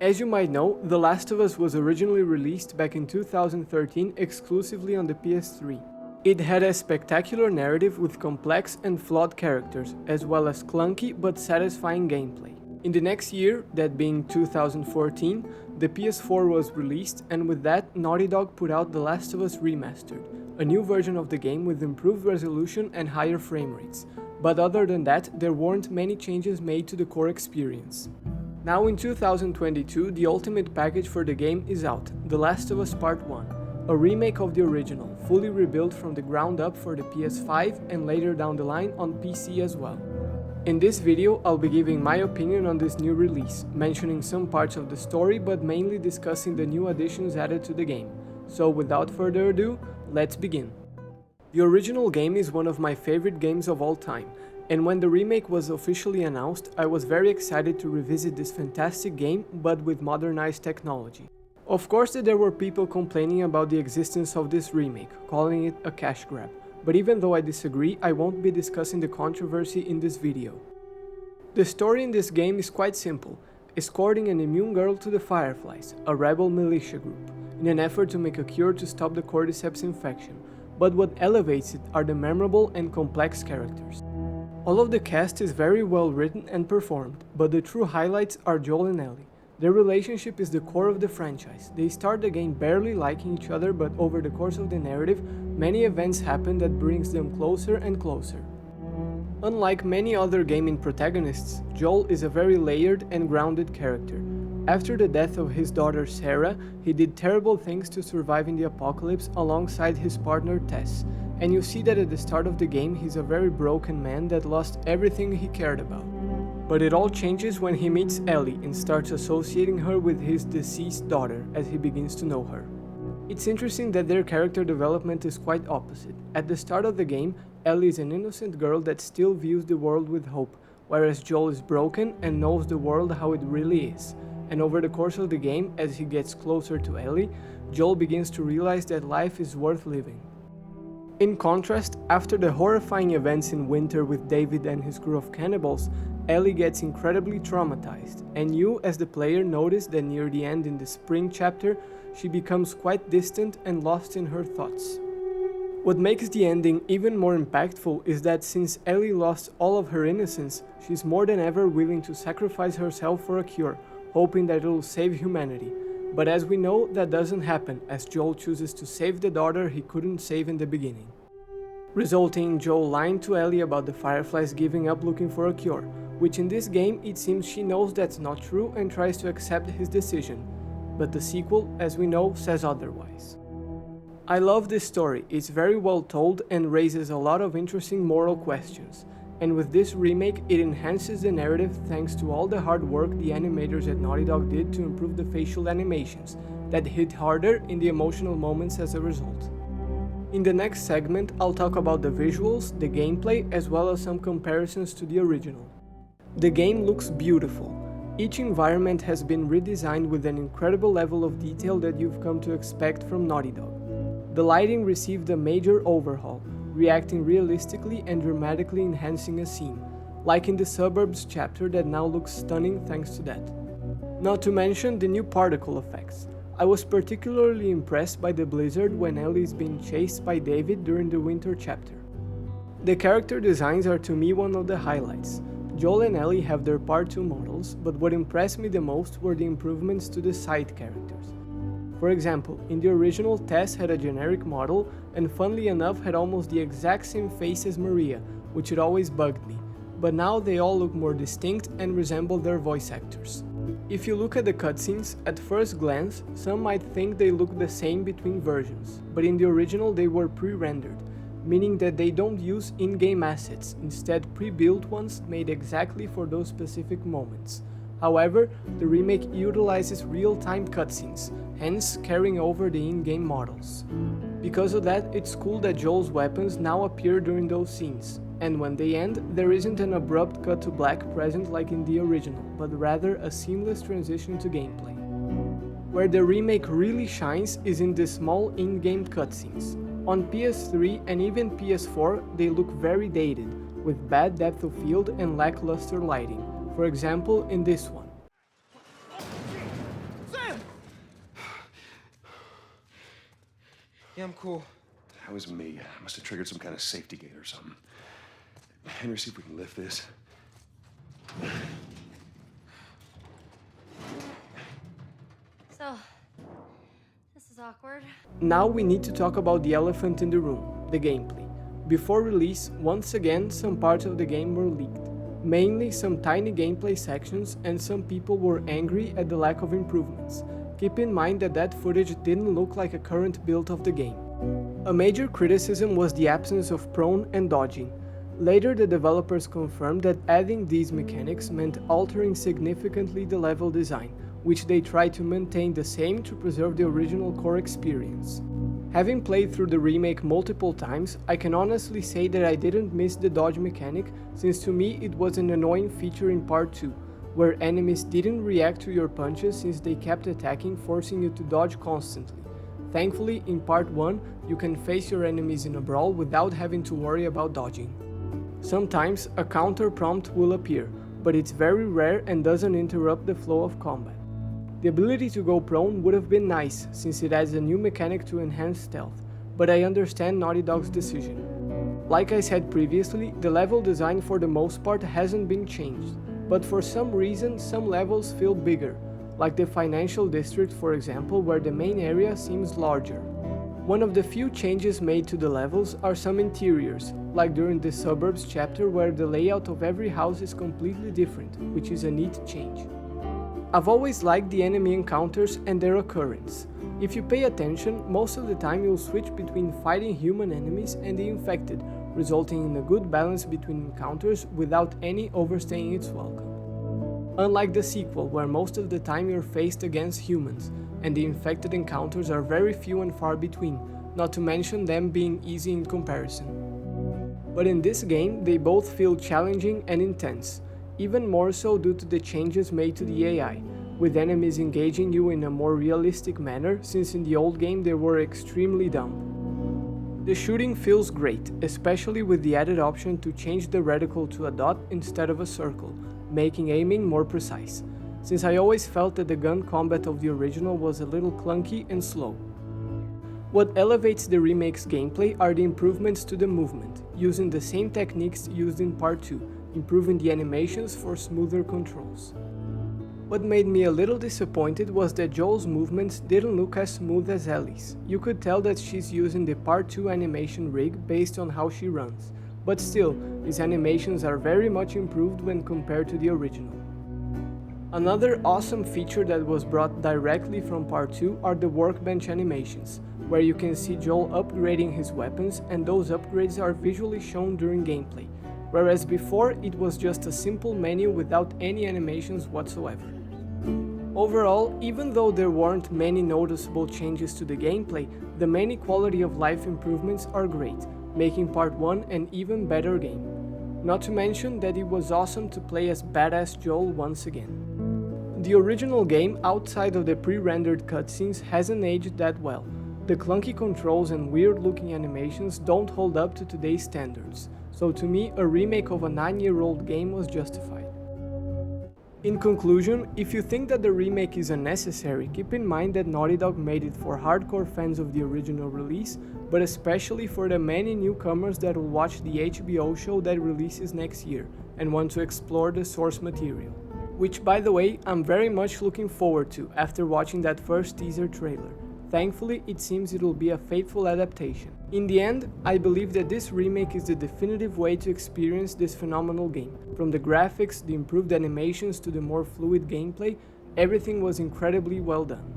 As you might know, The Last of Us was originally released back in 2013 exclusively on the PS3. It had a spectacular narrative with complex and flawed characters, as well as clunky but satisfying gameplay. In the next year, that being 2014, the PS4 was released, and with that, Naughty Dog put out The Last of Us Remastered, a new version of the game with improved resolution and higher frame rates. But other than that, there weren't many changes made to the core experience. Now in 2022, the ultimate package for the game is out, The Last of Us Part 1, a remake of the original, fully rebuilt from the ground up for the PS5 and later down the line on PC as well. In this video, I'll be giving my opinion on this new release, mentioning some parts of the story but mainly discussing the new additions added to the game. So without further ado, let's begin. The original game is one of my favorite games of all time, and when the remake was officially announced, I was very excited to revisit this fantastic game but with modernized technology. Of course there were people complaining about the existence of this remake, calling it a cash grab. But even though I disagree, I won't be discussing the controversy in this video. The story in this game is quite simple, escorting an immune girl to the Fireflies, a rebel militia group, in an effort to make a cure to stop the cordyceps infection, but what elevates it are the memorable and complex characters. All of the cast is very well written and performed, but the true highlights are Joel and Ellie. Their relationship is the core of the franchise. They start the game barely liking each other, but over the course of the narrative, many events happen that brings them closer and closer. Unlike many other gaming protagonists, Joel is a very layered and grounded character. After the death of his daughter Sarah, he did terrible things to survive in the apocalypse alongside his partner Tess, and you see that at the start of the game he's a very broken man that lost everything he cared about. But it all changes when he meets Ellie and starts associating her with his deceased daughter as he begins to know her. It's interesting that their character development is quite opposite. At the start of the game, Ellie is an innocent girl that still views the world with hope, whereas Joel is broken and knows the world how it really is. And over the course of the game, as he gets closer to Ellie, Joel begins to realize that life is worth living. In contrast, after the horrifying events in winter with David and his crew of cannibals, Ellie gets incredibly traumatized, and you as the player notice that near the end in the spring chapter, she becomes quite distant and lost in her thoughts. What makes the ending even more impactful is that since Ellie lost all of her innocence, she's more than ever willing to sacrifice herself for a cure, hoping that it'll save humanity. But as we know, that doesn't happen, as Joel chooses to save the daughter he couldn't save in the beginning, resulting in Joel lying to Ellie about the Fireflies giving up looking for a cure, which in this game it seems she knows that's not true and tries to accept his decision, but the sequel, as we know, says otherwise. I love this story, it's very well told and raises a lot of interesting moral questions, and with this remake it enhances the narrative thanks to all the hard work the animators at Naughty Dog did to improve the facial animations, that hit harder in the emotional moments as a result. In the next segment, I'll talk about the visuals, the gameplay, as well as some comparisons to the original. The game looks beautiful. Each environment has been redesigned with an incredible level of detail that you've come to expect from Naughty Dog. The lighting received a major overhaul, reacting realistically and dramatically enhancing a scene, like in the suburbs chapter that now looks stunning thanks to that. Not to mention the new particle effects. I was particularly impressed by the blizzard when Ellie is being chased by David during the winter chapter. The character designs are to me one of the highlights. Joel and Ellie have their Part 2 models, but what impressed me the most were the improvements to the side characters. For example, in the original, Tess had a generic model and funnily enough had almost the exact same face as Maria, which had always bugged me, but now they all look more distinct and resemble their voice actors. If you look at the cutscenes, at first glance, some might think they look the same between versions, but in the original they were pre-rendered, meaning that they don't use in-game assets, instead pre-built ones made exactly for those specific moments. However, the remake utilizes real-time cutscenes, hence carrying over the in-game models. Because of that, it's cool that Joel's weapons now appear during those scenes, and when they end, there isn't an abrupt cut to black present like in the original, but rather a seamless transition to gameplay. Where the remake really shines is in the small in-game cutscenes. On PS3 and even PS4, they look very dated, with bad depth of field and lackluster lighting, for example in this one. Yeah, I'm cool. That was me. I must have triggered some kind of safety gate or something. Henry, see if we can lift this. So, this is awkward. Now we need to talk about the elephant in the room, the gameplay. Before release, once again, some parts of the game were leaked. Mainly some tiny gameplay sections, and some people were angry at the lack of improvements. Keep in mind that that footage didn't look like a current build of the game. A major criticism was the absence of prone and dodging. Later, the developers confirmed that adding these mechanics meant altering significantly the level design, which they tried to maintain the same to preserve the original core experience. Having played through the remake multiple times, I can honestly say that I didn't miss the dodge mechanic, since to me it was an annoying feature in part 2, where enemies didn't react to your punches since they kept attacking, forcing you to dodge constantly. Thankfully, in part 1, you can face your enemies in a brawl without having to worry about dodging. Sometimes a counter prompt will appear, but it's very rare and doesn't interrupt the flow of combat. The ability to go prone would have been nice, since it adds a new mechanic to enhance stealth, but I understand Naughty Dog's decision. Like I said previously, the level design for the most part hasn't been changed, but for some reason some levels feel bigger, like the financial district for example, where the main area seems larger. One of the few changes made to the levels are some interiors, like during the suburbs chapter where the layout of every house is completely different, which is a neat change. I've always liked the enemy encounters and their occurrence. If you pay attention, most of the time you'll switch between fighting human enemies and the infected, resulting in a good balance between encounters without any overstaying its welcome. Unlike the sequel, where most of the time you're faced against humans, and the infected encounters are very few and far between, not to mention them being easy in comparison. But in this game, they both feel challenging and intense, even more so due to the changes made to the AI, with enemies engaging you in a more realistic manner, since in the old game they were extremely dumb. The shooting feels great, especially with the added option to change the reticle to a dot instead of a circle, making aiming more precise, since I always felt that the gun combat of the original was a little clunky and slow. What elevates the remake's gameplay are the improvements to the movement, using the same techniques used in part 2, improving the animations for smoother controls. What made me a little disappointed was that Joel's movements didn't look as smooth as Ellie's. You could tell that she's using the part 2 animation rig based on how she runs, but still, these animations are very much improved when compared to the original. Another awesome feature that was brought directly from part 2 are the workbench animations, where you can see Joel upgrading his weapons, and those upgrades are visually shown during gameplay, whereas before it was just a simple menu without any animations whatsoever. Overall, even though there weren't many noticeable changes to the gameplay, the many quality of life improvements are great, making part 1 an even better game. Not to mention that it was awesome to play as badass Joel once again. The original game, outside of the pre-rendered cutscenes, hasn't aged that well. The clunky controls and weird-looking animations don't hold up to today's standards, so to me, a remake of a 9-year-old game was justified. In conclusion, if you think that the remake is unnecessary, keep in mind that Naughty Dog made it for hardcore fans of the original release, but especially for the many newcomers that will watch the HBO show that releases next year and want to explore the source material. Which, by the way, I'm very much looking forward to after watching that first teaser trailer. Thankfully, it seems it will be a faithful adaptation. In the end, I believe that this remake is the definitive way to experience this phenomenal game. From the graphics, the improved animations to the more fluid gameplay, everything was incredibly well done.